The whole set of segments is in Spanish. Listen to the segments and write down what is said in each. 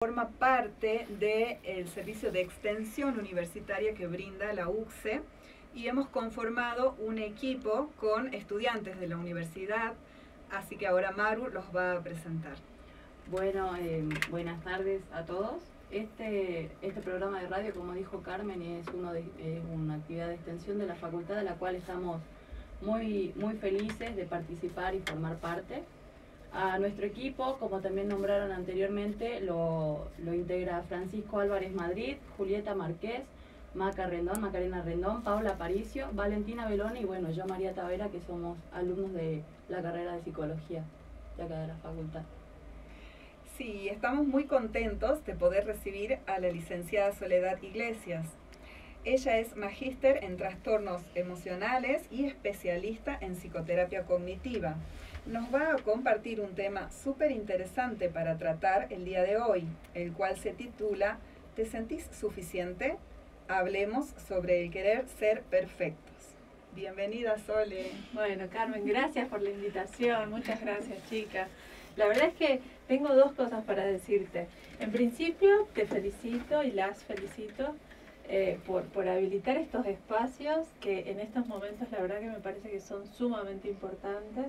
Forma parte del servicio de extensión universitaria que brinda la UCSE y hemos conformado un equipo con estudiantes de la universidad, así que ahora Maru los va a presentar. Bueno, buenas tardes a todos. Este programa de radio, como dijo Carmen, es una actividad de extensión de la facultad, de la cual estamos muy felices de participar y formar parte. A nuestro equipo, como también nombraron anteriormente, lo integra Francisco Álvarez Madrid, Julieta Márquez, Macarena Rendón, Paula Aparicio, Valentina Beloni y bueno, yo María Tavera, que somos alumnos de la carrera de Psicología de acá de la facultad. Sí, estamos muy contentos de poder recibir a la licenciada Soledad Iglesias. Ella es magíster en trastornos emocionales y especialista en psicoterapia cognitiva. Nos va a compartir un tema súper interesante para tratar el día de hoy, el cual se titula ¿Te sentís suficiente? Hablemos sobre el querer ser perfectos. Bienvenida, Sole. Bueno, Carmen, gracias por la invitación. Muchas gracias, chicas. La verdad es que tengo dos cosas para decirte. En principio, te felicito y las felicito por habilitar estos espacios que en estos momentos la verdad que me parece que son sumamente importantes.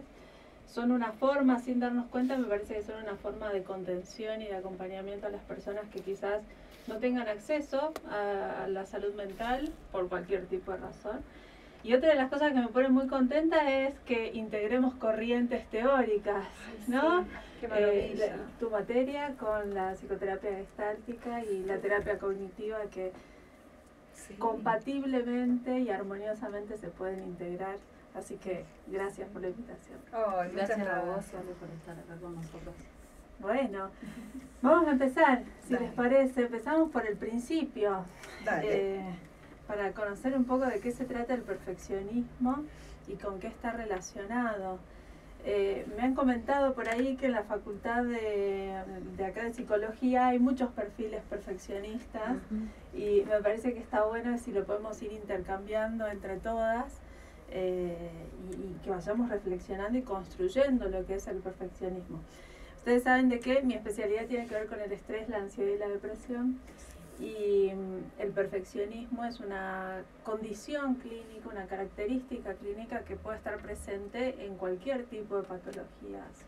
Son una forma, sin darnos cuenta, me parece que son una forma de contención y de acompañamiento a las personas que quizás no tengan acceso a la salud mental por cualquier tipo de razón. Y otra de las cosas que me pone muy contenta es que integremos corrientes teóricas, ¿no? Sí, qué maravilla. Tu materia con la psicoterapia gestáltica y la terapia cognitiva que Sí. Compatiblemente y armoniosamente se pueden integrar. Así que gracias por la invitación. Oh, Gracias muchas a vos, gracias. Sole, por estar acá con nosotros. Bueno, vamos a empezar, si Dale. les parece. Empezamos por el principio. Dale. Para conocer un poco de qué se trata el perfeccionismo y con qué está relacionado. Me han comentado por ahí que en la facultad de acá de psicología hay muchos perfiles perfeccionistas y me parece que está bueno si lo podemos ir intercambiando entre todas y que vayamos reflexionando y construyendo lo que es el perfeccionismo. Ustedes saben de que mi especialidad tiene que ver con el estrés, la ansiedad y la depresión. Y el perfeccionismo es una condición clínica, una característica clínica que puede estar presente en cualquier tipo de patologías,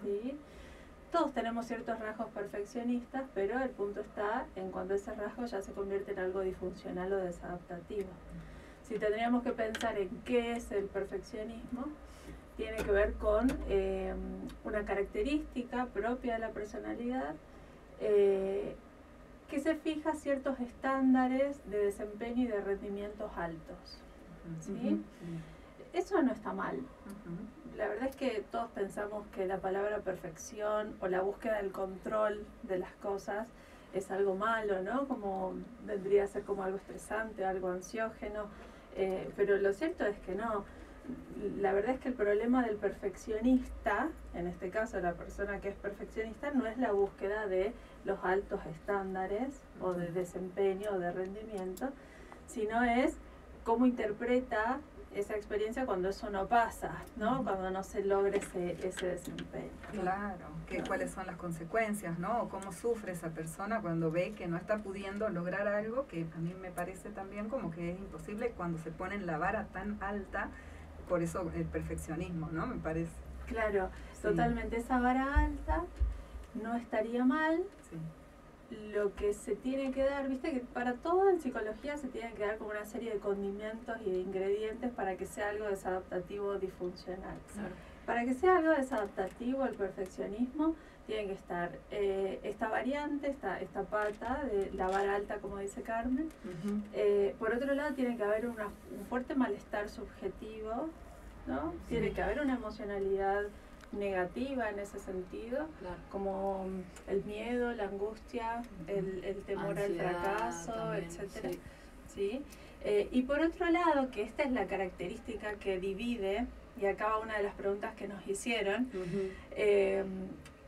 ¿sí? Todos tenemos ciertos rasgos perfeccionistas, pero el punto está en cuando ese rasgo ya se convierte en algo disfuncional o desadaptativo. Si tendríamos que pensar en qué es el perfeccionismo, tiene que ver con una característica propia de la personalidad que se fija ciertos estándares de desempeño y de rendimientos altos, ¿sí? Eso no está mal. La verdad es que todos pensamos que la palabra perfección o la búsqueda del control de las cosas es algo malo, ¿no? Como vendría a ser como algo estresante, algo ansiógeno, pero lo cierto es que no. La verdad es que el problema del perfeccionista, en este caso la persona que es perfeccionista, no es la búsqueda de los altos estándares o de desempeño o de rendimiento, sino es cómo interpreta esa experiencia cuando eso no pasa, ¿no? Cuando no se logra ese desempeño. Claro, cuáles son las consecuencias, ¿no? O cómo sufre esa persona cuando ve que no está pudiendo lograr algo que a mí me parece también como que es imposible cuando se ponen la vara tan alta. Por eso el perfeccionismo, ¿no? Me parece. Claro, Sí. totalmente. Esa vara alta no estaría mal. Sí. Lo que se tiene que dar, viste que para todo en psicología se tiene que dar como una serie de condimentos y de ingredientes para que sea algo desadaptativo o disfuncional. Claro. Para que sea algo desadaptativo, el perfeccionismo tiene que estar esta variante, esta pata de la vara alta, como dice Carmen. Por otro lado, tiene que haber un fuerte malestar subjetivo, ¿no? Sí. Tiene que haber una emocionalidad negativa en ese sentido, Claro. como el miedo, la angustia, el temor Ansiedad al fracaso, también, etcétera. sí. ¿Sí? Y por otro lado, que esta es la característica que divide, y acá va una de las preguntas que nos hicieron,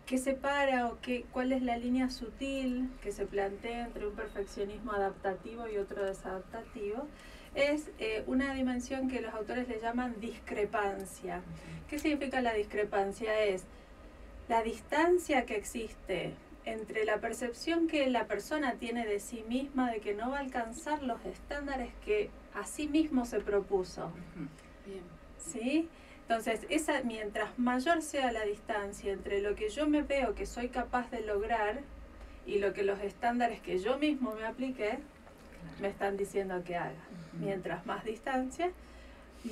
¿qué separa o cuál es la línea sutil que se plantea entre un perfeccionismo adaptativo y otro desadaptativo? Es una dimensión que los autores le llaman discrepancia. ¿Qué significa la discrepancia? Es la distancia que existe entre la percepción que la persona tiene de sí misma, de que no va a alcanzar los estándares que a sí mismo se propuso. Bien. ¿Sí? Entonces, mientras mayor sea la distancia entre lo que yo me veo que soy capaz de lograr y lo que los estándares que yo mismo me apliqué me están diciendo que haga. Mientras más distancia,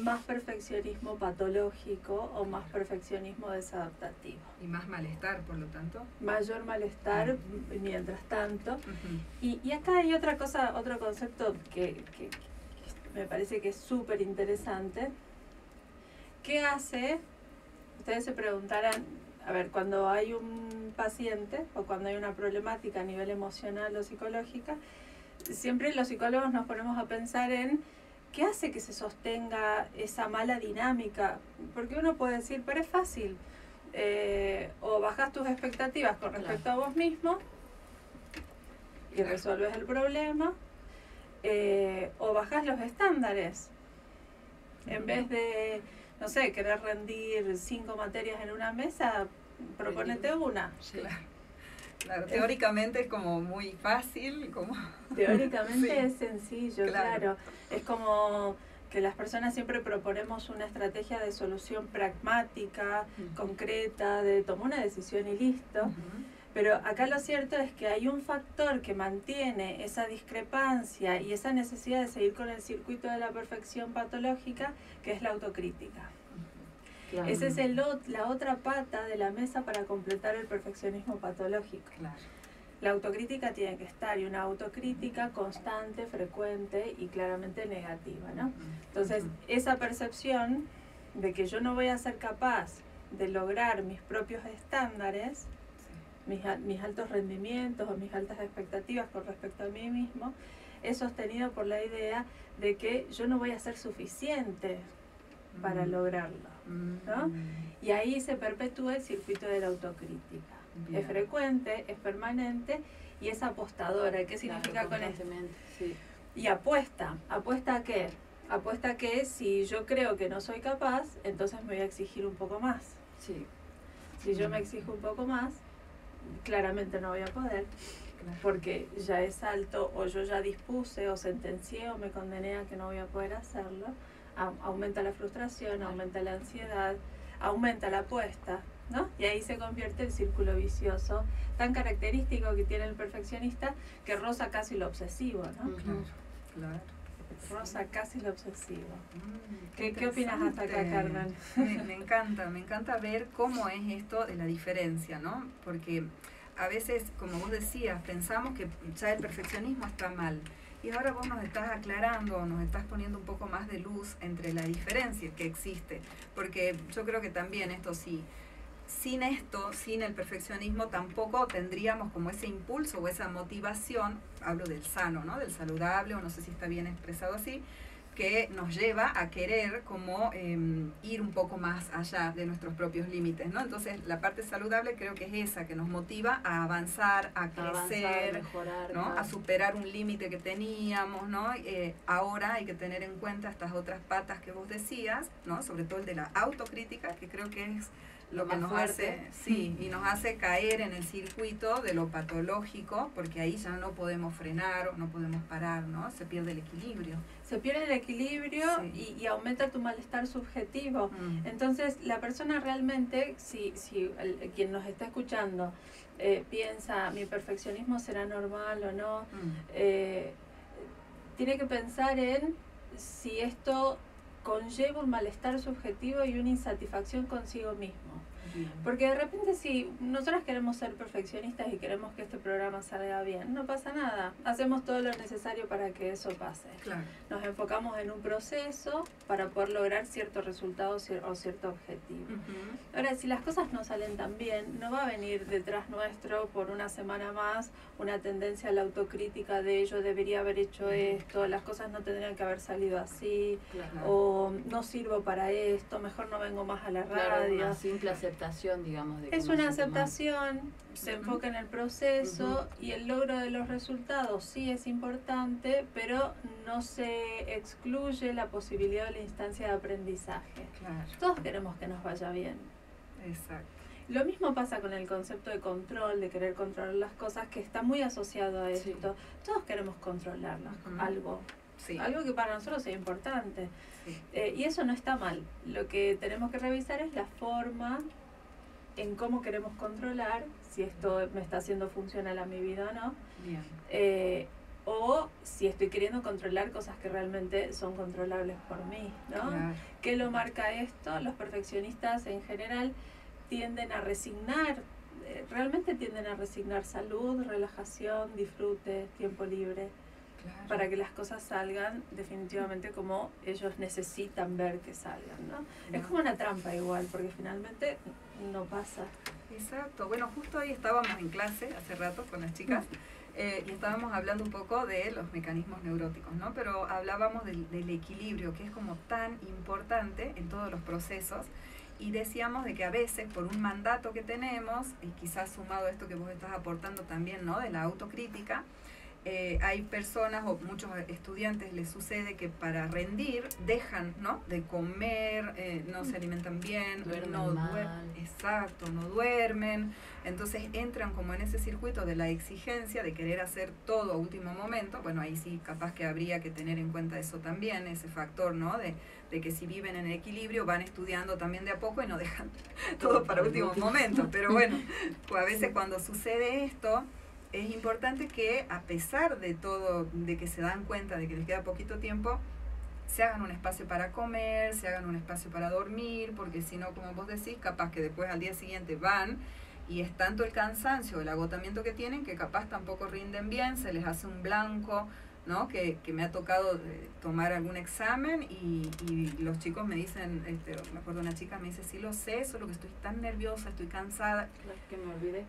más perfeccionismo patológico o más perfeccionismo desadaptativo. Y más malestar, por lo tanto. Mayor malestar mientras tanto. Y acá hay otra cosa, otro concepto que me parece que es súper interesante. ¿Qué hace? Ustedes se preguntarán, a ver, cuando hay un paciente o cuando hay una problemática a nivel emocional o psicológica, siempre los psicólogos nos ponemos a pensar en qué hace que se sostenga esa mala dinámica. Porque uno puede decir, pero es fácil, o bajas tus expectativas con respecto a vos mismo y resuelves el problema, o bajas los estándares. En vez de, no sé, querer rendir 5 materias en una mesa, proponete una. Claro, teóricamente es como muy fácil. Teóricamente sí. es sencillo, claro. Es como que las personas siempre proponemos una estrategia de solución pragmática, concreta, de tomar una decisión y listo. Pero acá lo cierto es que hay un factor que mantiene esa discrepancia y esa necesidad de seguir con el circuito de la perfección patológica, que es la autocrítica. Claro. Esa es la otra pata de la mesa para completar el perfeccionismo patológico. Claro. La autocrítica tiene que estar, y una autocrítica constante, frecuente y claramente negativa, ¿no? Entonces, esa percepción de que yo no voy a ser capaz de lograr mis propios estándares, mis altos rendimientos o mis altas expectativas con respecto a mí mismo, es sostenido por la idea de que yo no voy a ser suficiente para lograrlo, ¿no? Y ahí se perpetúa el circuito de la autocrítica. Bien. Es frecuente, es permanente y es apostadora. ¿Qué significa con esto? Sí. Y apuesta. ¿Apuesta a qué? Apuesta a que si yo creo que no soy capaz, entonces me voy a exigir un poco más. Sí. Si yo me exijo un poco más, claramente no voy a poder, porque ya es alto, o yo ya dispuse o sentencié o me condené a que no voy a poder hacerlo. Aumenta la frustración, aumenta la ansiedad, aumenta la apuesta, ¿no? Y ahí se convierte el círculo vicioso tan característico que tiene el perfeccionista, que roza casi lo obsesivo, ¿no? Claro. Roza casi lo obsesivo. ¿Qué opinas hasta acá, Carmen? Me encanta ver cómo es esto de la diferencia, ¿no? Porque a veces, como vos decías, pensamos que ya el perfeccionismo está mal. Y ahora vos nos estás aclarando, nos estás poniendo un poco más de luz entre la diferencia que existe. Porque yo creo que también esto sí, sin el perfeccionismo, tampoco tendríamos como ese impulso o esa motivación, hablo del sano, ¿no? Del saludable, o no sé si está bien expresado así, que nos lleva a querer como ir un poco más allá de nuestros propios límites, ¿no? Entonces la parte saludable creo que es esa, que nos motiva a avanzar, a crecer, mejorar, ¿no? A superar un límite que teníamos, ¿no? Ahora hay que tener en cuenta estas otras patas que vos decías, ¿no? Sobre todo el de la autocrítica, que creo que es lo que nos hace, y nos hace caer en el circuito de lo patológico, porque ahí ya no podemos frenar, no podemos parar, ¿no? Se pierde el equilibrio. Se pierde el equilibrio y aumenta tu malestar subjetivo. Entonces, la persona realmente, si quien nos está escuchando piensa, mi perfeccionismo será normal o no, tiene que pensar en si esto conlleva un malestar subjetivo y una insatisfacción consigo mismo. Porque de repente si nosotros queremos ser perfeccionistas y queremos que este programa salga bien, no pasa nada. Hacemos todo lo necesario para que eso pase. Claro. Nos enfocamos en un proceso para poder lograr cierto resultado o cierto objetivo. Ahora, si las cosas no salen tan bien, no va a venir detrás nuestro por una semana más una tendencia a la autocrítica de yo debería haber hecho esto, las cosas no tendrían que haber salido así, o no sirvo para esto, mejor no vengo más a la radio. Una simple aceptación, digamos. De que es una aceptación, se enfoca en el proceso y el logro de los resultados sí es importante, pero no se excluye la posibilidad de la instancia de aprendizaje. Claro. Todos queremos que nos vaya bien. Exacto. Lo mismo pasa con el concepto de control, de querer controlar las cosas, que está muy asociado a esto. Sí. Todos queremos controlarlas, algo. Sí. Algo que para nosotros es importante. Sí. Y eso no está mal. Lo que tenemos que revisar es la forma en cómo queremos controlar, si esto me está haciendo funcional a mi vida o no. Bien. O si estoy queriendo controlar cosas que realmente son controlables por mí, ¿no? Claro. ¿Qué lo marca esto? Los perfeccionistas en general tienden a resignar, realmente tienden a resignar salud, relajación, disfrute, tiempo libre, claro, para que las cosas salgan definitivamente como ellos necesitan ver que salgan, ¿no? No. Es como una trampa igual, porque finalmente no pasa. Exacto. Bueno, justo hoy estábamos en clase hace rato con las chicas y estábamos hablando un poco de los mecanismos neuróticos, ¿no? Pero hablábamos del equilibrio, que es como tan importante en todos los procesos. Y decíamos de que a veces por un mandato que tenemos, y quizás sumado a esto que vos estás aportando también, ¿no? De la autocrítica, hay personas o muchos estudiantes les sucede que para rendir dejan, ¿no? De comer, no se alimentan bien, no duermen, entonces entran como en ese circuito de la exigencia de querer hacer todo a último momento. Bueno, ahí sí capaz que habría que tener en cuenta eso también, ese factor, ¿no? De que si viven en el equilibrio van estudiando también de a poco y no dejan todo para último momento. Pero bueno, pues a veces cuando sucede esto, es importante que a pesar de todo, de que se dan cuenta de que les queda poquito tiempo, se hagan un espacio para comer, se hagan un espacio para dormir, porque si no, como vos decís, capaz que después al día siguiente van y es tanto el cansancio, el agotamiento que tienen, que capaz tampoco rinden bien, se les hace un blanco, ¿no? Que me ha tocado tomar algún examen y los chicos me dicen, me acuerdo una chica me dice, sí lo sé, solo que estoy tan nerviosa, estoy cansada. Que me olvidé.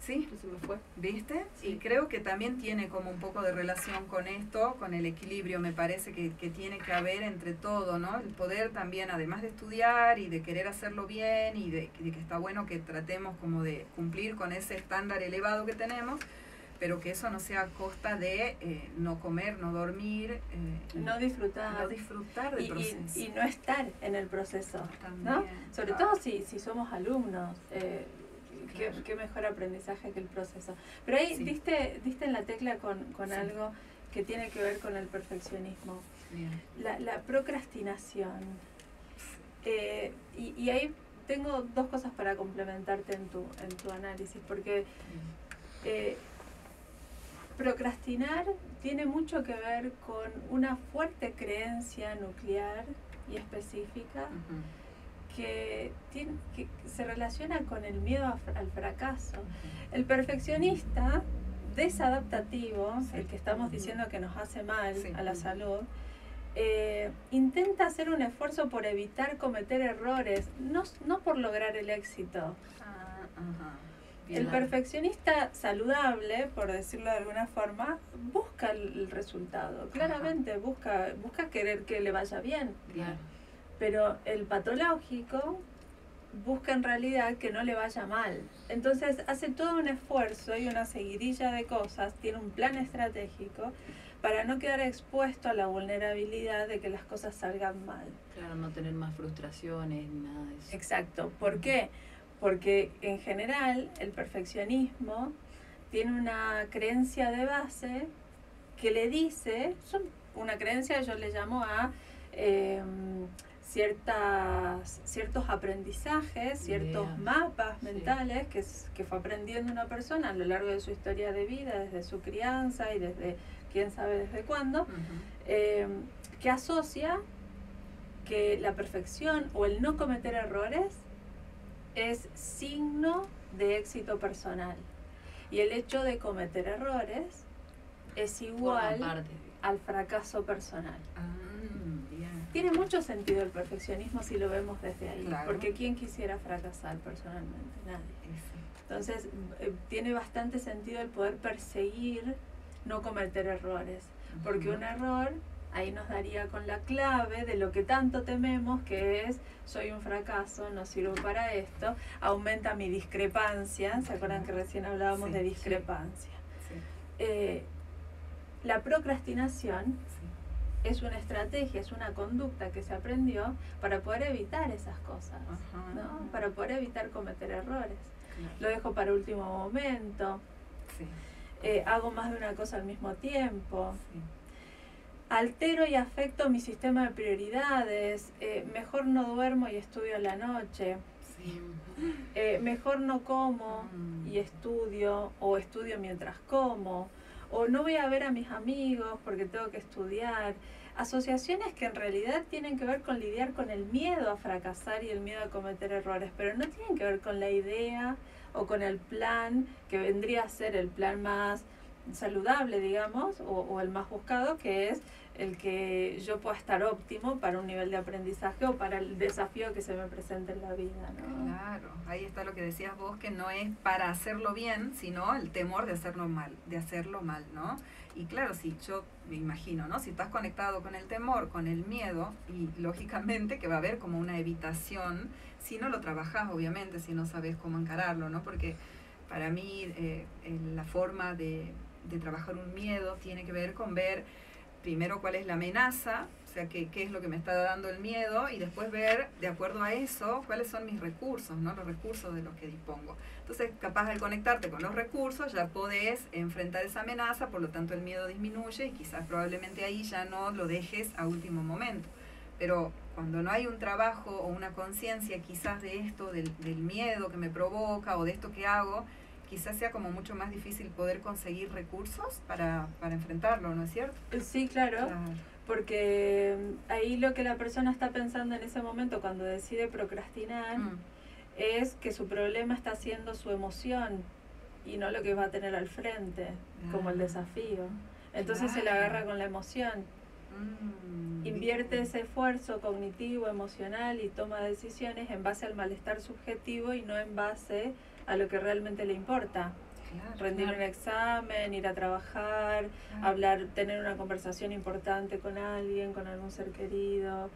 Sí, se me fue. ¿Viste? Sí. Y creo que también tiene como un poco de relación con esto, con el equilibrio, me parece que tiene que haber entre todo, ¿no? El poder también, además de estudiar y de querer hacerlo bien y de que está bueno que tratemos como de cumplir con ese estándar elevado que tenemos, pero que eso no sea a costa de no comer, no dormir, no disfrutar del proceso. Y no estar en el proceso, también, ¿no? Sobre todo si somos alumnos. Qué mejor aprendizaje que el proceso. Pero ahí sí, diste en la tecla con sí, algo que tiene que ver con el perfeccionismo. La procrastinación. Y ahí tengo dos cosas para complementarte en tu análisis, porque procrastinar tiene mucho que ver con una fuerte creencia nuclear y específica, que se relaciona con el miedo al fracaso. El perfeccionista desadaptativo, el que estamos diciendo que nos hace mal a la salud, intenta hacer un esfuerzo por evitar cometer errores, no por lograr el éxito. El perfeccionista saludable, por decirlo de alguna forma, busca el resultado. Claramente busca querer que le vaya bien. Pero el patológico busca en realidad que no le vaya mal. Entonces hace todo un esfuerzo y una seguidilla de cosas, tiene un plan estratégico para no quedar expuesto a la vulnerabilidad de que las cosas salgan mal. Claro, no tener más frustraciones ni nada de eso. Exacto. ¿Por qué? Porque en general el perfeccionismo tiene una creencia de base que le dice, una creencia yo le llamo a ciertos aprendizajes, ciertos mapas mentales que fue aprendiendo una persona a lo largo de su historia de vida, desde su crianza y desde quién sabe desde cuándo, que asocia que la perfección o el no cometer errores es signo de éxito personal. Y el hecho de cometer errores es igual al fracaso personal. Tiene mucho sentido el perfeccionismo si lo vemos desde ahí, porque ¿quién quisiera fracasar personalmente? Nadie. Entonces, tiene bastante sentido el poder perseguir no cometer errores, porque un error ahí nos daría con la clave de lo que tanto tememos, que es soy un fracaso, no sirvo para esto, aumenta mi discrepancia. ¿Se acuerdan que recién hablábamos de discrepancia? La procrastinación es una estrategia, es una conducta que se aprendió para poder evitar esas cosas, ¿no? Para poder evitar cometer errores. Lo dejo para último momento, hago más de una cosa al mismo tiempo, altero y afecto mi sistema de prioridades, mejor no duermo y estudio a la noche, mejor no como y estudio, o estudio mientras como, o no voy a ver a mis amigos porque tengo que estudiar. Asociaciones que en realidad tienen que ver con lidiar con el miedo a fracasar y el miedo a cometer errores, pero no tienen que ver con la idea o con el plan que vendría a ser el plan más saludable, digamos, o el más buscado, que es el que yo pueda estar óptimo para un nivel de aprendizaje o para el desafío que se me presente en la vida, ¿no? Claro, ahí está lo que decías vos, que no es para hacerlo bien, sino el temor de hacerlo mal, ¿no? Y claro, si yo me imagino, ¿no? Si estás conectado con el temor, con el miedo, y lógicamente que va a haber como una evitación, si no lo trabajás, obviamente, si no sabes cómo encararlo, ¿no? Porque para mí la forma de trabajar un miedo tiene que ver con ver primero cuál es la amenaza, o sea, qué es lo que me está dando el miedo, y después ver, de acuerdo a eso, cuáles son mis recursos, ¿no? Los recursos de los que dispongo. Entonces, capaz al conectarte con los recursos, ya podés enfrentar esa amenaza, por lo tanto el miedo disminuye y quizás probablemente ahí ya no lo dejes a último momento. Pero cuando no hay un trabajo o una conciencia quizás de esto, del miedo que me provoca o de esto que hago, quizás sea como mucho más difícil poder conseguir recursos para enfrentarlo, ¿no es cierto? Sí, claro. Porque ahí lo que la persona está pensando en ese momento cuando decide procrastinar es que su problema está siendo su emoción y no lo que va a tener al frente, como el desafío. Entonces se le agarra con la emoción. Invierte ese esfuerzo cognitivo, emocional y toma decisiones en base al malestar subjetivo y no en base a lo que realmente le importa. Rendir un examen, ir a trabajar, hablar, tener una conversación importante con alguien, con algún ser querido,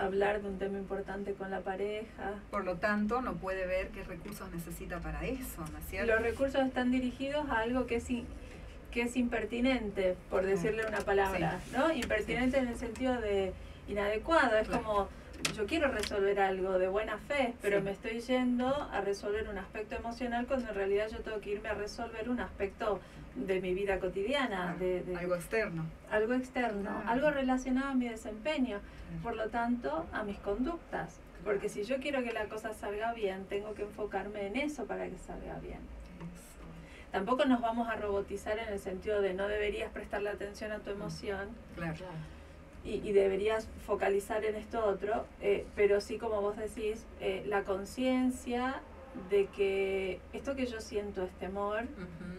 hablar de un tema importante con la pareja. Por lo tanto, no puede ver qué recursos necesita para eso, ¿no es cierto? Los recursos están dirigidos a algo que es impertinente, por decirle una palabra, ¿no? Impertinente en el sentido de inadecuado, es como yo quiero resolver algo de buena fe, pero me estoy yendo a resolver un aspecto emocional cuando en realidad yo tengo que irme a resolver un aspecto de mi vida cotidiana. Algo externo. Algo externo, algo relacionado a mi desempeño, por lo tanto a mis conductas. Porque si yo quiero que la cosa salga bien, tengo que enfocarme en eso para que salga bien. Tampoco nos vamos a robotizar en el sentido de no deberías prestarle atención a tu emoción. Y deberías focalizar en esto otro, pero sí, como vos decís, la conciencia de que esto que yo siento es temor,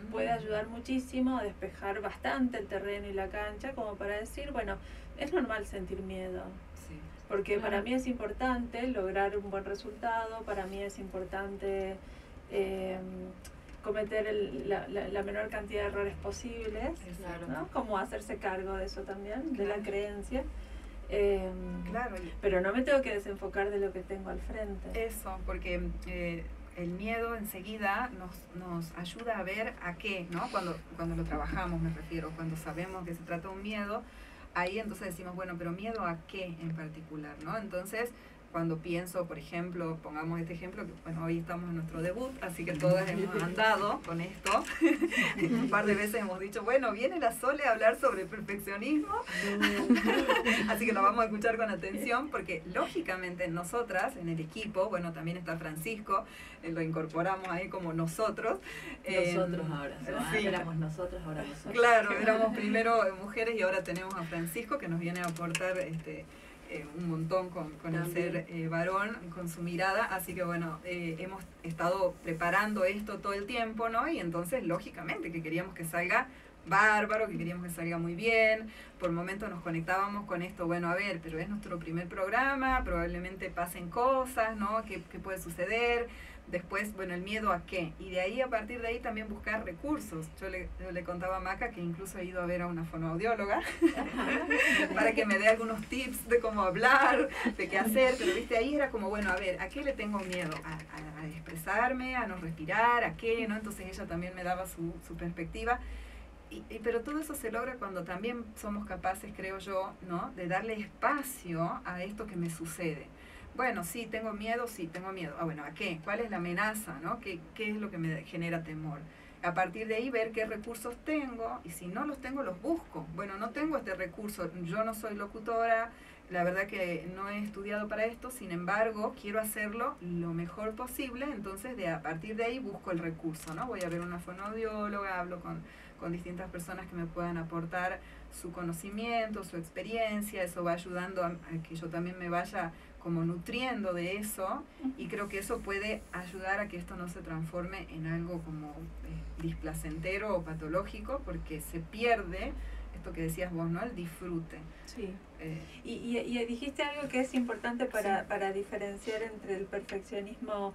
puede ayudar muchísimo a despejar bastante el terreno y la cancha, como para decir, bueno, es normal sentir miedo, porque para mí es importante lograr un buen resultado, para mí es importante cometer la menor cantidad de errores posibles, ¿no? Como hacerse cargo de eso también, de la creencia. Pero no me tengo que desenfocar de lo que tengo al frente. Eso, porque el miedo enseguida nos ayuda a ver a qué, ¿no? Cuando lo trabajamos, me refiero, cuando sabemos que se trata de un miedo, ahí entonces decimos, bueno, pero ¿miedo a qué en particular, no? Entonces, cuando pienso, por ejemplo, pongamos este ejemplo, que bueno, hoy estamos en nuestro debut, así que todas hemos andado con esto. Un par de veces hemos dicho, bueno, viene la Sole a hablar sobre perfeccionismo. Así que lo vamos a escuchar con atención, porque lógicamente nosotras, en el equipo, bueno, también está Francisco, lo incorporamos ahí como nosotros. Nosotros ahora, éramos nosotros, ahora nosotros. Claro, éramos primero mujeres y ahora tenemos a Francisco que nos viene a aportar un montón con el ser varón, con su mirada, así que bueno, hemos estado preparando esto todo el tiempo, ¿no? Y entonces lógicamente que queríamos que salga bárbaro, que queríamos que salga muy bien, por momentos nos conectábamos con esto, bueno, a ver, pero es nuestro primer programa, probablemente pasen cosas, ¿no? ¿Qué puede suceder? Después, bueno, el miedo a qué, y de ahí, a partir de ahí también buscar recursos. Yo le contaba a Maca que incluso he ido a ver a una fonoaudióloga para que me dé algunos tips de cómo hablar, de qué hacer, pero viste, ahí era como, bueno, a ver, ¿a qué le tengo miedo? A expresarme, a no respirar, ¿a qué? ¿No? Entonces ella también me daba su perspectiva. Pero todo eso se logra cuando también somos capaces, creo yo, ¿no?, de darle espacio a esto que me sucede. Bueno, sí, tengo miedo. Ah, bueno, ¿a qué? ¿Cuál es la amenaza, no? ¿Qué es lo que me genera temor? A partir de ahí ver qué recursos tengo, y si no los tengo, los busco. Bueno, no tengo este recurso, yo no soy locutora, la verdad que no he estudiado para esto, sin embargo, quiero hacerlo lo mejor posible, entonces a partir de ahí busco el recurso, ¿no? Voy a ver una fonoaudióloga, hablo con distintas personas que me puedan aportar su conocimiento, su experiencia, eso va ayudando a que yo también me vaya como nutriendo de eso, y creo que eso puede ayudar a que esto no se transforme en algo como displacentero o patológico, porque se pierde esto que decías vos, ¿no?, el disfrute. Sí. Y dijiste algo que es importante para diferenciar entre el perfeccionismo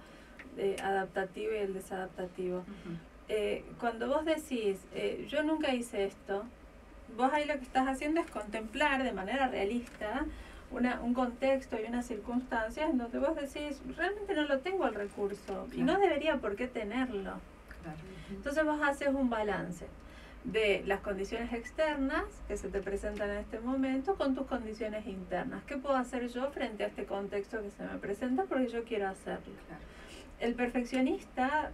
adaptativo y el desadaptativo. Cuando vos decís, yo nunca hice esto, vos ahí lo que estás haciendo es contemplar de manera realista un contexto y unas circunstancias en donde vos decís, realmente no lo tengo el recurso, y no debería por qué tenerlo. Entonces vos haces un balance de las condiciones externas que se te presentan en este momento con tus condiciones internas. ¿Qué puedo hacer yo frente a este contexto que se me presenta porque yo quiero hacerlo? El perfeccionista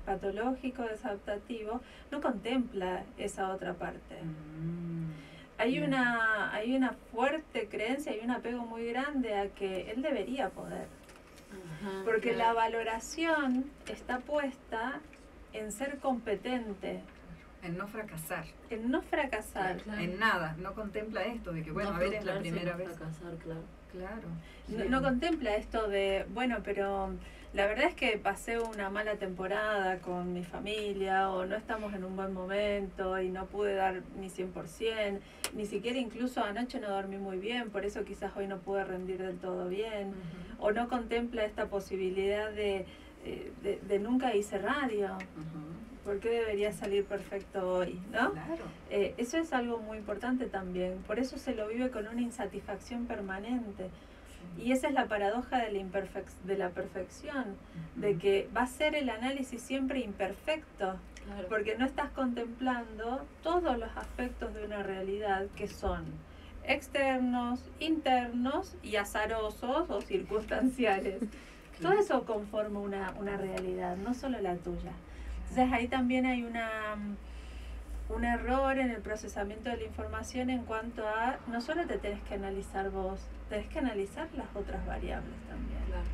patológico, desadaptativo, no contempla esa otra parte. Hay una fuerte creencia y un apego muy grande a que él debería poder. Porque la valoración está puesta en ser competente. En no fracasar. En no fracasar. En nada. No contempla esto de que, bueno, a ver, es la primera vez. Fracasar, claro. No contempla esto de, bueno, pero la verdad es que pasé una mala temporada con mi familia, o no estamos en un buen momento y no pude dar mi 100%, ni siquiera incluso anoche no dormí muy bien, por eso quizás hoy no pude rendir del todo bien, o no contempla esta posibilidad de nunca hice radio. ¿Por qué debería salir perfecto hoy? ¿No? Claro. Eso es algo muy importante también. Por eso se lo vive con una insatisfacción permanente. Sí. Y esa es la paradoja de la perfección, de que va a ser el análisis siempre imperfecto, porque no estás contemplando todos los aspectos de una realidad que son externos, internos y azarosos o circunstanciales. Todo eso conforma una realidad, no solo la tuya. Entonces ahí también hay un error en el procesamiento de la información en cuanto a, no solo te tenés que analizar vos, tenés que analizar las otras variables también. Claro.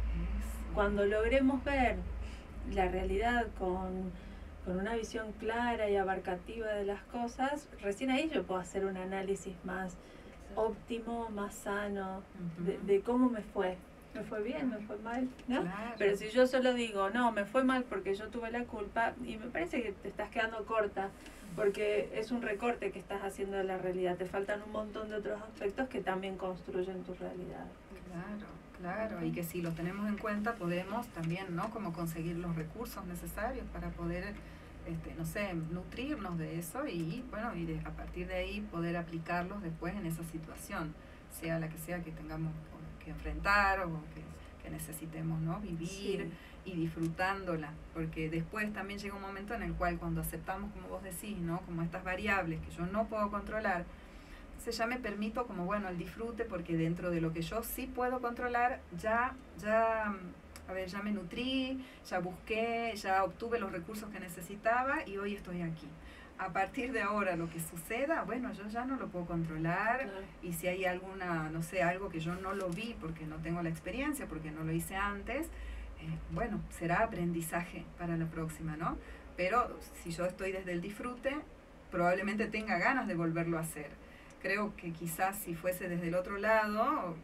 Cuando logremos ver la realidad con una visión clara y abarcativa de las cosas, recién ahí yo puedo hacer un análisis más óptimo, más sano, de cómo me fue. ¿Me fue bien? ¿Me fue mal? ¿No? Claro. Pero si yo solo digo, no, me fue mal porque yo tuve la culpa, y me parece que te estás quedando corta, porque es un recorte que estás haciendo de la realidad. Te faltan un montón de otros aspectos que también construyen tu realidad. Claro. Y que si los tenemos en cuenta podemos también, ¿no?, como conseguir los recursos necesarios para poder, no sé, nutrirnos de eso y, bueno, y a partir de ahí poder aplicarlos después en esa situación, sea la que sea que tengamos que enfrentar o que necesitemos, ¿no?, vivir y disfrutándola, porque después también llega un momento en el cual cuando aceptamos, como vos decís, ¿no?, como estas variables que yo no puedo controlar, entonces ya me permito como, bueno, el disfrute, porque dentro de lo que yo sí puedo controlar, ya me nutrí, ya busqué, ya obtuve los recursos que necesitaba y hoy estoy aquí. A partir de ahora lo que suceda, bueno, yo ya no lo puedo controlar, y si hay alguna, no sé, algo que yo no lo vi porque no tengo la experiencia, porque no lo hice antes, bueno, será aprendizaje para la próxima, ¿no? Pero si yo estoy desde el disfrute, probablemente tenga ganas de volverlo a hacer. Creo que quizás si fuese desde el otro lado,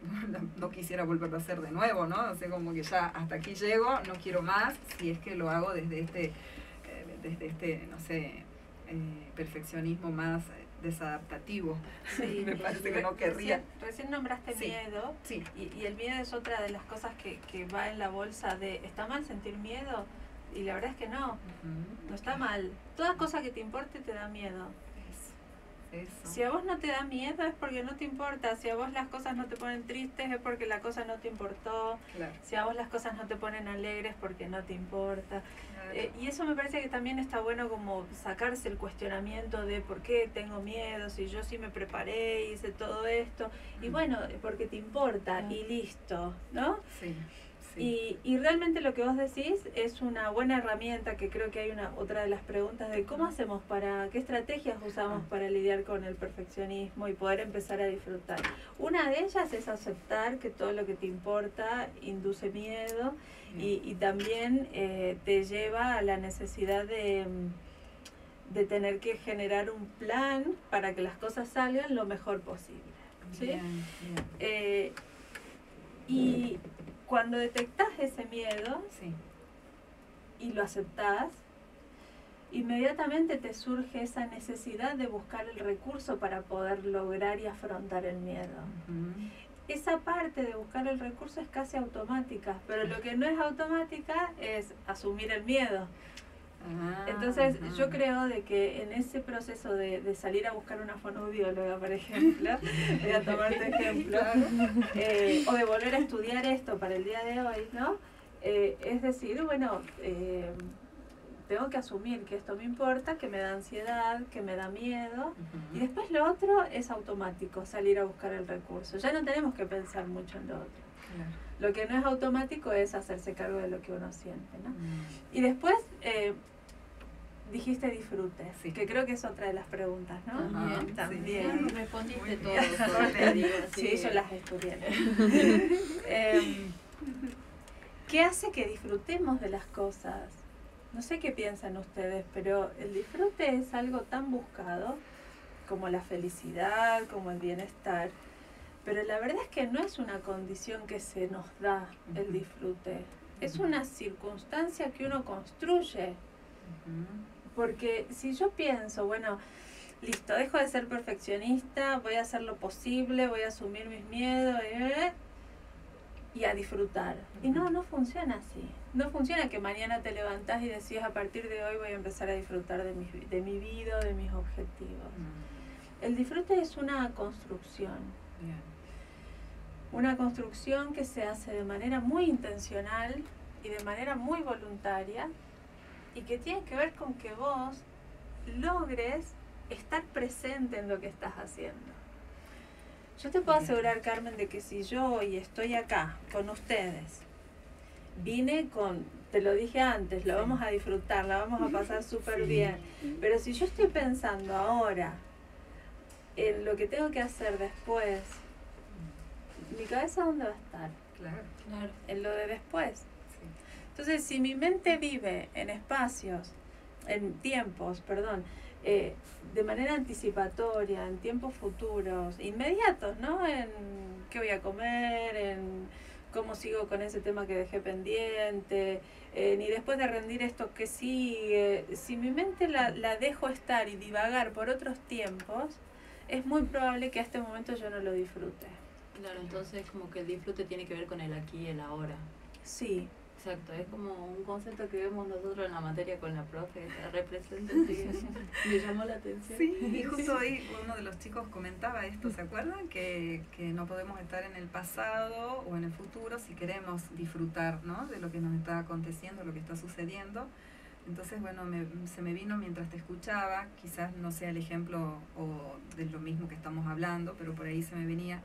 no quisiera volverlo a hacer de nuevo, ¿no? O sea, como que ya hasta aquí llego, no quiero más, si es que lo hago desde este, no sé, perfeccionismo más desadaptativo. Sí, me parece que no querría. Recién nombraste miedo, y el miedo es otra de las cosas que va en la bolsa de, ¿está mal sentir miedo? Y la verdad es que no está mal. Toda cosa que te importe te da miedo. Eso. Si a vos no te da miedo es porque no te importa. Si a vos las cosas no te ponen tristes es porque la cosa no te importó. Claro. Si a vos las cosas no te ponen alegres es porque no te importa. Claro. Y eso me parece que también está bueno, como sacarse el cuestionamiento de por qué tengo miedo, si yo sí me preparé, hice todo esto. Y bueno, porque te importa y listo, ¿no? Sí. Sí. Y realmente lo que vos decís es una buena herramienta, que creo que hay otra de las preguntas de cómo hacemos qué estrategias usamos para lidiar con el perfeccionismo y poder empezar a disfrutar. Una de ellas es aceptar que todo lo que te importa induce miedo y también te lleva a la necesidad de tener que generar un plan para que las cosas salgan lo mejor posible. ¿Sí? Bien, bien. Y cuando detectás ese miedo Sí. y lo aceptás, inmediatamente te surge esa necesidad de buscar el recurso para poder lograr y afrontar el miedo. Esa parte de buscar el recurso es casi automática, pero lo que no es automática es asumir el miedo. Entonces yo creo de que en ese proceso de salir a buscar una fonoaudióloga, por ejemplo, voy a tomar tu ejemplo, o de volver a estudiar esto para el día de hoy, ¿no? Es decir, bueno, tengo que asumir que esto me importa, que me da ansiedad, que me da miedo, y después lo otro es automático, salir a buscar el recurso. Ya no tenemos que pensar mucho en lo otro. Claro. Lo que no es automático es hacerse cargo de lo que uno siente, ¿no? Y después dijiste disfrute, Sí. que creo que es otra de las preguntas, ¿no? También. También. Sí. Respondiste Muy todo. bien. Te digo, Sí, yo las estudié. ¿Qué hace que disfrutemos de las cosas? No sé qué piensan ustedes, pero el disfrute es algo tan buscado como la felicidad, como el bienestar. Pero la verdad es que no es una condición que se nos da el disfrute. Es una circunstancia que uno construye. Porque si yo pienso, bueno, listo, dejo de ser perfeccionista, voy a hacer lo posible, voy a asumir mis miedos y a disfrutar. Y no funciona así. No funciona que mañana te levantás y decís, a partir de hoy voy a empezar a disfrutar de mi vida, de mis objetivos. El disfrute es una construcción. Bien. Una construcción que se hace de manera muy intencional y de manera muy voluntaria, y que tiene que ver con que vos logres estar presente en lo que estás haciendo. Yo te puedo asegurar, Carmen, de que si yo hoy estoy acá con ustedes, vine te lo dije antes, lo vamos a disfrutar, la vamos a pasar súper bien, pero si yo estoy pensando ahora en lo que tengo que hacer después, ¿mi cabeza dónde va a estar? Claro. En lo de después. Sí. Entonces, si mi mente vive en tiempos, de manera anticipatoria, en tiempos futuros, inmediatos, ¿no? En qué voy a comer, en cómo sigo con ese tema que dejé pendiente, ni después de rendir esto que sigue. Si mi mente la dejo estar y divagar por otros tiempos, es muy probable que a este momento yo no lo disfrute. Claro, entonces como que el disfrute tiene que ver con el aquí y el ahora. Sí. Exacto, es como un concepto que vemos nosotros en la materia con la profe, que está representante. Me llamó la atención. Sí, y justo hoy uno de los chicos comentaba esto, ¿se acuerdan? Que no podemos estar en el pasado o en el futuro si queremos disfrutar, ¿no? De lo que nos está aconteciendo, lo que está sucediendo. Entonces, bueno, se me vino mientras te escuchaba, quizás no sea el ejemplo o de lo mismo que estamos hablando, pero por ahí se me venía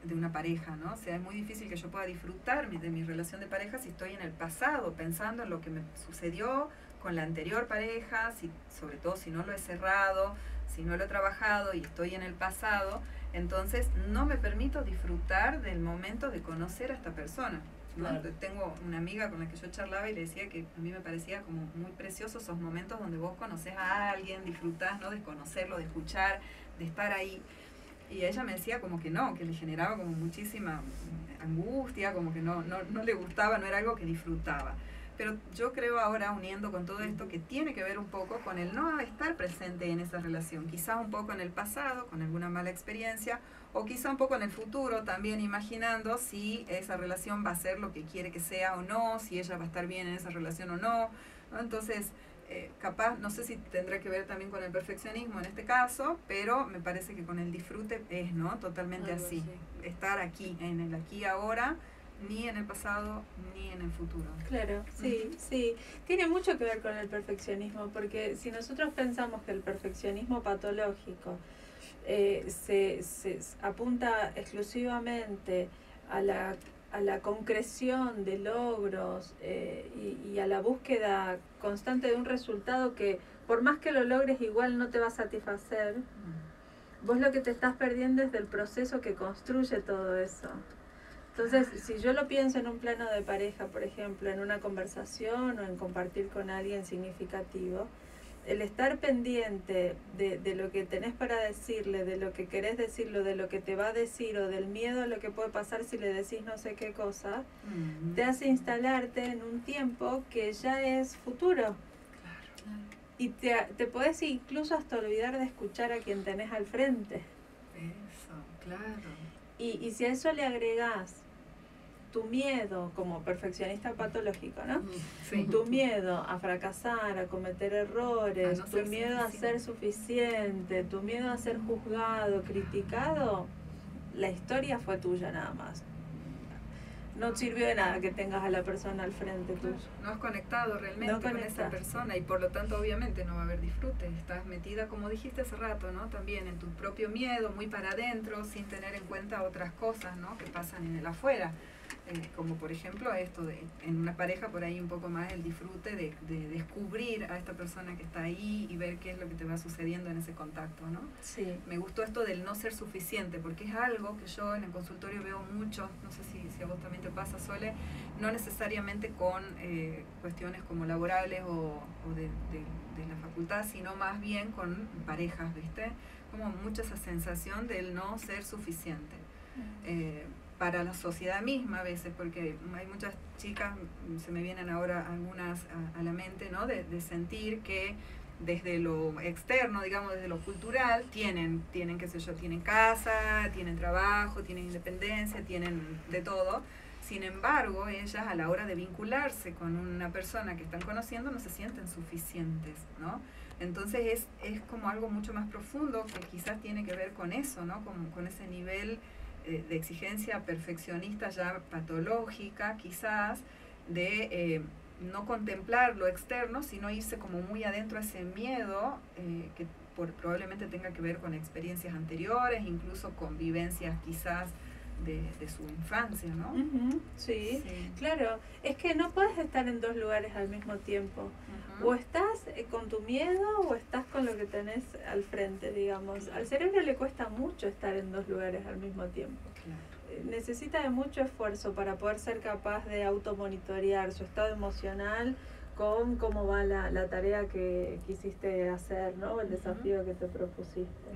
de una pareja, ¿no? O sea, es muy difícil que yo pueda disfrutar de mi relación de pareja si estoy en el pasado, pensando en lo que me sucedió con la anterior pareja, sobre todo si no lo he cerrado, si no lo he trabajado y estoy en el pasado, entonces no me permito disfrutar del momento de conocer a esta persona, ¿no? Claro. Tengo una amiga con la que yo charlaba y le decía que a mí me parecía como muy precioso esos momentos donde vos conoces a alguien, disfrutás, ¿no? De conocerlo, de escuchar, de estar ahí. Y ella me decía como que no, que le generaba como muchísima angustia, como que no le gustaba, no era algo que disfrutaba. Pero yo creo ahora, uniendo con todo esto, que tiene que ver un poco con el no estar presente en esa relación. Quizás un poco en el pasado, con alguna mala experiencia, o quizá un poco en el futuro, también imaginando si esa relación va a ser lo que quiere que sea o no, si ella va a estar bien en esa relación o no, ¿no? Entonces, capaz, no sé si tendrá que ver también con el perfeccionismo en este caso, pero me parece que con el disfrute es, ¿no? Totalmente Algo así. así. Estar aquí, en el aquí y ahora, ni en el pasado, ni en el futuro. Claro, sí, sí. Tiene mucho que ver con el perfeccionismo, porque si nosotros pensamos que el perfeccionismo patológico se apunta exclusivamente a la concreción de logros y a la búsqueda constante de un resultado que por más que lo logres igual no te va a satisfacer, vos lo que te estás perdiendo es del proceso que construye todo eso. Entonces, si yo lo pienso en un plano de pareja, por ejemplo, en una conversación o en compartir con alguien significativo, el estar pendiente de lo que tenés para decirle, de lo que querés decirlo, de lo que te va a decir o del miedo a lo que puede pasar si le decís no sé qué cosa, te hace instalarte en un tiempo que ya es futuro. Y te podés incluso hasta olvidar de escuchar a quien tenés al frente. Eso, claro. Y si a eso le agregás tu miedo como perfeccionista patológico, ¿no? Sí. Tu miedo a fracasar, a cometer errores, A no tu ser miedo a ser suficiente, tu miedo a ser juzgado, criticado, la historia fue tuya nada más. No sirvió de nada que tengas a la persona al frente tuyo. No has conectado realmente No con conectas. esa persona y por lo tanto obviamente no va a haber disfrute. Estás metida, como dijiste hace rato, ¿no? También en tu propio miedo, muy para adentro, sin tener en cuenta otras cosas, ¿no? Que pasan en el afuera. Como por ejemplo esto de en una pareja por ahí un poco más el disfrute de descubrir a esta persona que está ahí y ver qué es lo que te va sucediendo en ese contacto, ¿no? Sí. Me gustó esto del no ser suficiente, porque es algo que yo en el consultorio veo mucho, no sé si a vos también te pasa, Sole, no necesariamente con cuestiones como laborales o de la facultad, sino más bien con parejas, ¿viste? Como mucha esa sensación del no ser suficiente. Para la sociedad misma a veces, porque hay muchas chicas, se me vienen ahora algunas a la mente, ¿no? De sentir que desde lo externo, digamos, desde lo cultural, tienen, qué sé yo, tienen casa, tienen trabajo, tienen independencia, tienen de todo. Sin embargo, ellas a la hora de vincularse con una persona que están conociendo no se sienten suficientes, ¿no? Entonces es como algo mucho más profundo que quizás tiene que ver con eso, ¿no? Con ese nivel de exigencia perfeccionista ya patológica, quizás, de no contemplar lo externo, sino irse como muy adentro a ese miedo que probablemente tenga que ver con experiencias anteriores, incluso con vivencias quizás de su infancia, ¿no? Sí, claro. Es que no puedes estar en dos lugares al mismo tiempo. O estás con tu miedo o estás con lo que tenés al frente, digamos. Al cerebro le cuesta mucho estar en dos lugares al mismo tiempo. Necesita de mucho esfuerzo para poder ser capaz de automonitorear su estado emocional con cómo va la tarea que quisiste hacer, ¿no? El desafío que te propusiste.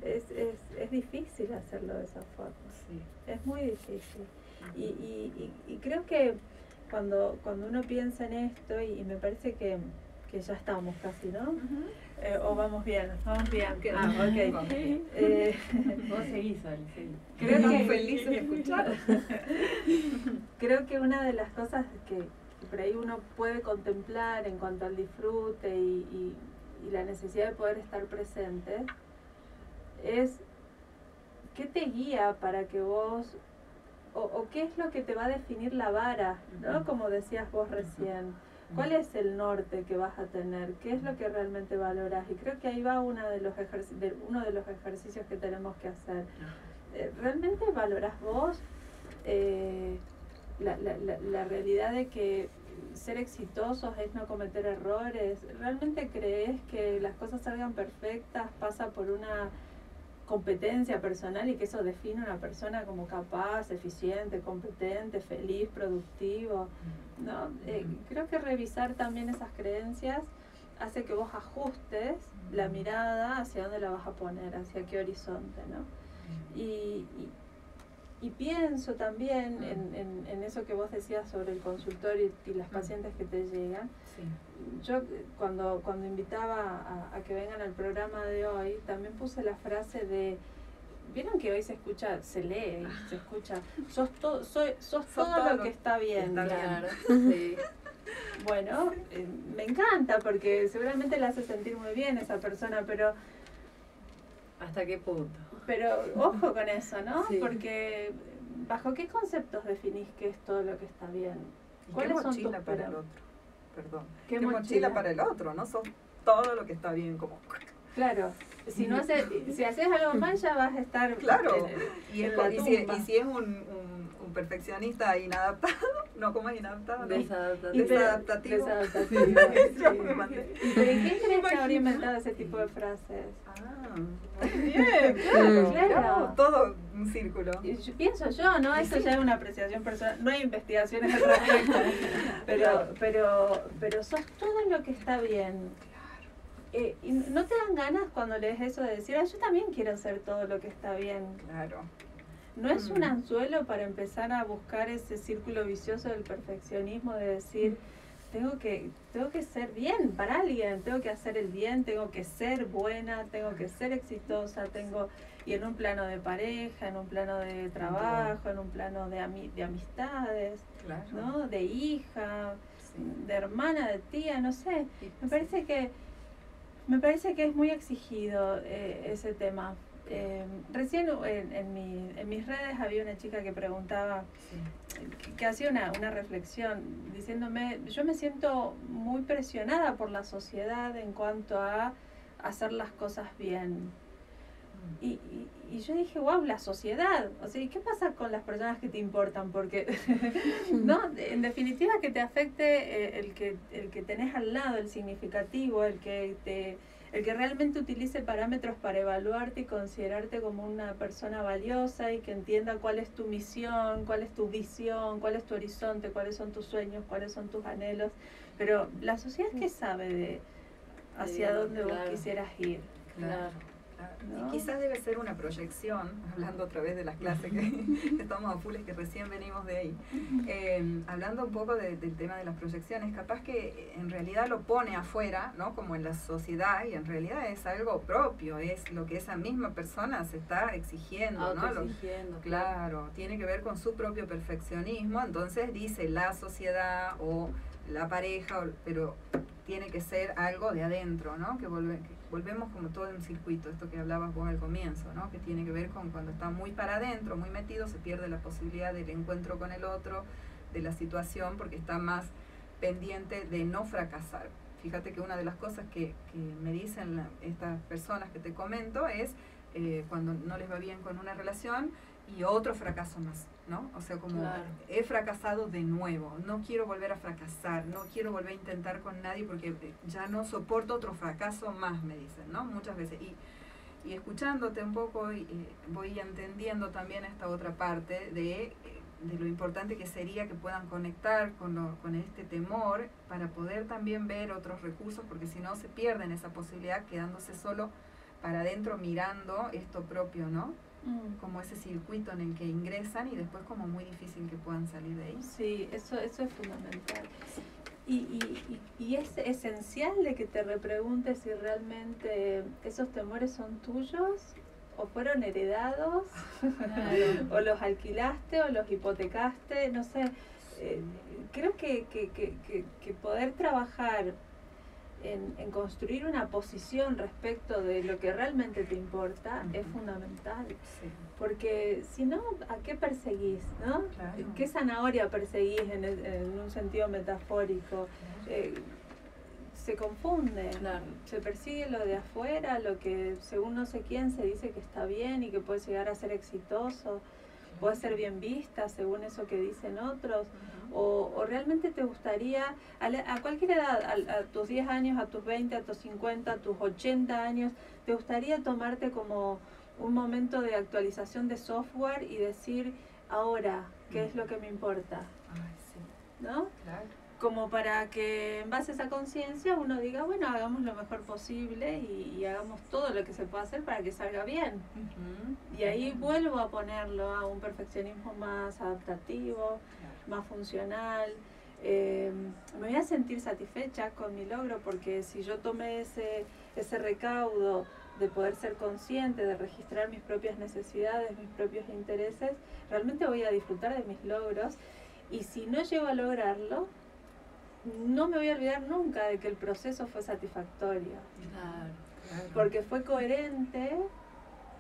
Es difícil hacerlo de esa forma. Sí. Es muy difícil. Y creo que cuando uno piensa en esto, y me parece que ya estamos casi, ¿no? O vamos bien. Ok. Vos seguís, Sol, seguís. Creo que felices de escuchar. Creo que una de las cosas que por ahí uno puede contemplar en cuanto al disfrute y la necesidad de poder estar presente es qué te guía para que vos o qué es lo que te va a definir la vara, ¿no? Como decías vos recién. ¿Cuál es el norte que vas a tener? ¿Qué es lo que realmente valoras? Y creo que ahí va uno de los ejercicios que tenemos que hacer. ¿Realmente valoras vos la realidad de que ser exitosos es no cometer errores? ¿Realmente crees que las cosas salgan perfectas pasa por una competencia personal y que eso define a una persona como capaz, eficiente, competente, feliz, productivo? ¿No? Creo que revisar también esas creencias hace que vos ajustes la mirada hacia dónde la vas a poner, hacia qué horizonte, ¿no? Y pienso también en eso que vos decías sobre el consultorio y las pacientes que te llegan. Yo cuando invitaba a que vengan al programa de hoy, también puse la frase de, vieron que hoy se escucha, sos todo lo que está bien. Claro, sí. Bueno, me encanta porque seguramente le hace sentir muy bien esa persona, pero ¿hasta qué punto? Pero ojo con eso, ¿no? Sí. Porque ¿bajo qué conceptos definís que es todo lo que está bien? ¿Y ¿Cuáles qué son mochila tus para el parámetros? otro? Perdón. ¿Qué ¿Qué mochila? mochila para el otro? No sos todo lo que está bien como... Claro, si no haces, si haces algo mal ya vas a estar Claro. en la tumba. Y si es un perfeccionista inadaptado, no, ¿cómo es inadaptado? Desadaptativo. Desadaptativo. Yo Sí. me mandé. ¿Y quién crees que habría inventado ese tipo de frases? Ah, muy bien, claro. Claro. Todo un círculo. Y pienso yo, ¿no? Eso ya es una apreciación personal. No hay investigaciones al respecto. Pero sos todo lo que está bien. ¿Y no te dan ganas cuando lees eso de decir, yo también quiero hacer todo lo que está bien? Claro. ¿No es un anzuelo para empezar a buscar ese círculo vicioso del perfeccionismo de decir, tengo que ser bien para alguien, tengo que hacer el bien, tengo que ser buena, tengo que ser exitosa, y en un plano de pareja, en un plano de trabajo, en un plano de amistades, Claro. ¿no? De hija, Sí. de hermana, de tía, no sé. Me parece que es muy exigido ese tema. Recién en mis redes había una chica que preguntaba, que hacía una reflexión diciéndome, yo me siento muy presionada por la sociedad en cuanto a hacer las cosas bien. Y yo dije, wow, la sociedad, o sea, ¿y qué pasa con las personas que te importan? Porque, ¿no? En definitiva, que te afecte el que tenés al lado, el significativo, el que realmente utilice parámetros para evaluarte y considerarte como una persona valiosa y que entienda cuál es tu misión, cuál es tu visión, cuál es tu horizonte, cuáles son tus sueños, cuáles son tus anhelos. Pero la sociedad, ¿qué sabe de hacia dónde vos quisieras ir? Claro. ¿No? Y quizás debe ser una proyección, hablando otra vez de las clases que estamos a full, que recién venimos de ahí, hablando un poco del tema de las proyecciones, capaz que en realidad lo pone afuera, ¿no? Como en la sociedad, y en realidad es algo propio, es lo que esa misma persona se está exigiendo, ¿no? Claro, tiene que ver con su propio perfeccionismo, entonces dice la sociedad o la pareja, pero tiene que ser algo de adentro, ¿no? Que volvemos como todo en un circuito, esto que hablabas vos al comienzo, ¿no? Que tiene que ver con cuando está muy para adentro, muy metido, se pierde la posibilidad del encuentro con el otro, de la situación, porque está más pendiente de no fracasar. Fíjate que una de las cosas que me dicen estas personas que te comento es cuando no les va bien con una relación y otro fracaso más, ¿no? O sea, como he fracasado de nuevo, no quiero volver a fracasar, no quiero volver a intentar con nadie porque ya no soporto otro fracaso más, me dicen, ¿no? Muchas veces. Y escuchándote un poco, voy entendiendo también esta otra parte de lo importante que sería que puedan conectar con este temor para poder también ver otros recursos, porque si no se pierden esa posibilidad quedándose solo para adentro mirando esto propio, ¿no? Como ese circuito en el que ingresan y después como muy difícil que puedan salir de ahí. Sí, eso es fundamental. Y es esencial de que te repreguntes si realmente esos temores son tuyos o fueron heredados, o los alquilaste o los hipotecaste, no sé. Creo que poder trabajar en construir una posición respecto de lo que realmente te importa es fundamental. Sí. Porque si no, ¿a qué perseguís? ¿No? Claro. ¿Qué zanahoria perseguís en un sentido metafórico? Se confunde, se persigue lo de afuera, lo que según no sé quién se dice que está bien y que puede llegar a ser exitoso, puede ser bien vista según eso que dicen otros. O realmente te gustaría, a cualquier edad, a tus 10 años, a tus 20, a tus 50, a tus 80 años, te gustaría tomarte como un momento de actualización de software y decir, ahora, ¿qué es lo que me importa? ¿No? Claro. Como para que en base a esa conciencia uno diga, bueno, hagamos lo mejor posible y hagamos todo lo que se pueda hacer para que salga bien. Y ahí vuelvo a ponerlo a un perfeccionismo más adaptativo, más funcional. Me voy a sentir satisfecha con mi logro porque si yo tomé ese recaudo de poder ser consciente, de registrar mis propias necesidades, mis propios intereses, realmente voy a disfrutar de mis logros. Y si no llego a lograrlo, no me voy a olvidar nunca de que el proceso fue satisfactorio. Claro. Claro. Porque fue coherente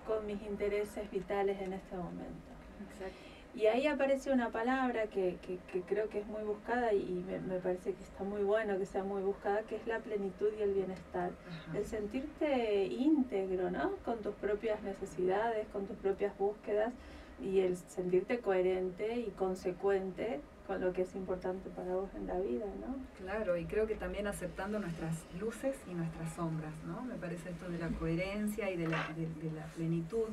con mis intereses vitales en este momento. Exacto. Y ahí aparece una palabra que creo que es muy buscada y me parece que está muy bueno que sea muy buscada, que es la plenitud y el bienestar. Ajá. El sentirte íntegro, ¿no? Con tus propias necesidades, con tus propias búsquedas y el sentirte coherente y consecuente con lo que es importante para vos en la vida, ¿no? Claro, y creo que también aceptando nuestras luces y nuestras sombras, ¿no? Me parece esto de la coherencia y de la plenitud,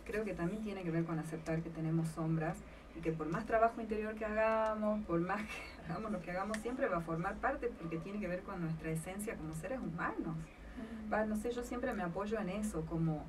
creo que también tiene que ver con aceptar que tenemos sombras y que por más trabajo interior que hagamos, por más que hagamos lo que hagamos, siempre va a formar parte porque tiene que ver con nuestra esencia como seres humanos. No sé, yo siempre me apoyo en eso, como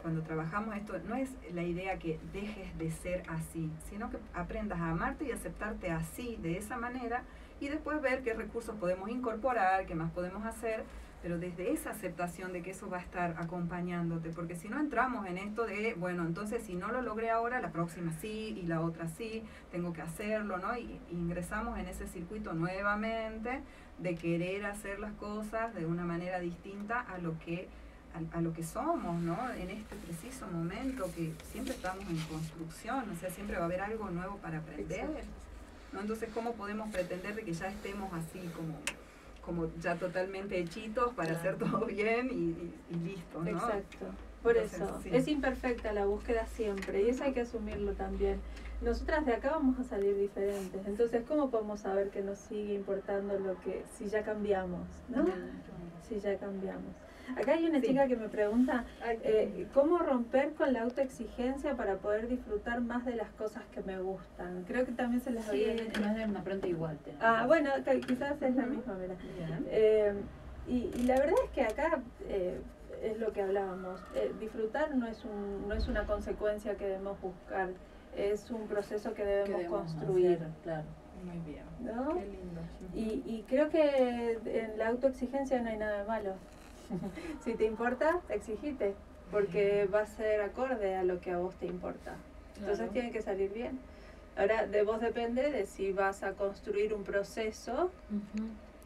cuando trabajamos esto, no es la idea que dejes de ser así, sino que aprendas a amarte y aceptarte así, de esa manera, y después ver qué recursos podemos incorporar, qué más podemos hacer, pero desde esa aceptación de que eso va a estar acompañándote, porque si no entramos en esto de, bueno, entonces si no lo logré ahora, la próxima sí, y la otra sí, tengo que hacerlo, ¿no? Y ingresamos en ese circuito nuevamente de querer hacer las cosas de una manera distinta a lo que somos, ¿no? En este preciso momento que siempre estamos en construcción, o sea, siempre va a haber algo nuevo para aprender, ¿no? Entonces, ¿cómo podemos pretender de que ya estemos así como ya totalmente hechitos para hacer todo bien y listo, ¿no? Exacto. Por Entonces, eso, sí. es imperfecta la búsqueda siempre y eso hay que asumirlo también. Nosotras de acá vamos a salir diferentes, entonces ¿cómo podemos saber que nos sigue importando lo que, si ya cambiamos, ¿no? Si ya cambiamos. Acá hay una chica que me pregunta, ¿cómo romper con la autoexigencia para poder disfrutar más de las cosas que me gustan? Creo que también se les había hecho. No es una pregunta igual. Bueno, quizás es la misma, mira. Y la verdad es que acá es lo que hablábamos. Disfrutar no es una consecuencia que debemos buscar, es un proceso que debemos construir. Hacer, claro. Muy bien. ¿No? Qué lindo. Y creo que en la autoexigencia no hay nada de malo. Si te importa, exigite, porque va a ser acorde a lo que a vos te importa. Entonces Claro. tiene que salir bien. Ahora, de vos depende de si vas a construir un proceso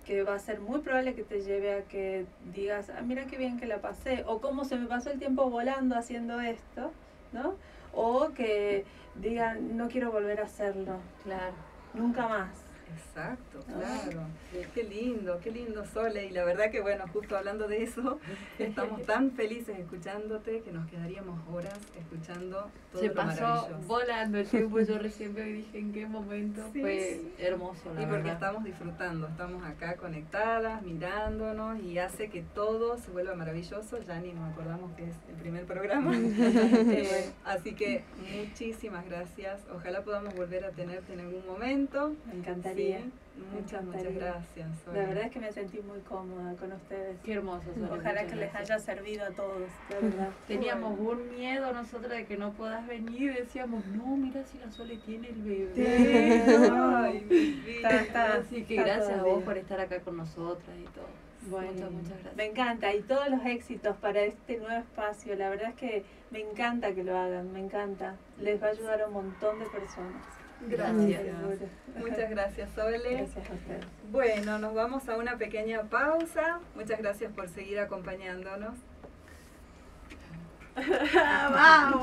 que va a ser muy probable que te lleve a que digas, mira qué bien que la pasé, o cómo se me pasó el tiempo volando haciendo esto, ¿no? O que digan, no quiero volver a hacerlo, Claro. nunca más. Exacto, claro. Qué lindo, Sole. Y la verdad que, bueno, justo hablando de eso, estamos tan felices escuchándote que nos quedaríamos horas escuchando todo Se lo pasó maravilloso. volando el tiempo, yo recién veo y dije en qué momento. Sí, fue sí. hermoso, la Y porque verdad. estamos disfrutando, estamos acá conectadas, mirándonos y hace que todo se vuelva maravilloso. Ya ni nos acordamos que es el primer programa. Así que muchísimas gracias. Ojalá podamos volver a tenerte en algún momento. Me encantaría. Sí, muchas gracias. Sole. La verdad es que me sentí muy cómoda con ustedes. Qué hermoso. Sole, Ojalá muchas que les gracias. haya servido a todos, de verdad. Teníamos un miedo nosotros de que no puedas venir y decíamos, no, mira si la Sole tiene el bebé. Ay, mi vida. Así que Está gracias a todavía. vos por estar acá con nosotras y todo. Bueno, muchas gracias. me encanta y todos los éxitos para este nuevo espacio. La verdad es que me encanta que lo hagan, me encanta. Les va a ayudar a un montón de personas. Gracias. Seguro. Muchas gracias, Sole. Gracias a ustedes. Bueno, nos vamos a una pequeña pausa. Muchas gracias por seguir acompañándonos. ¡Vamos!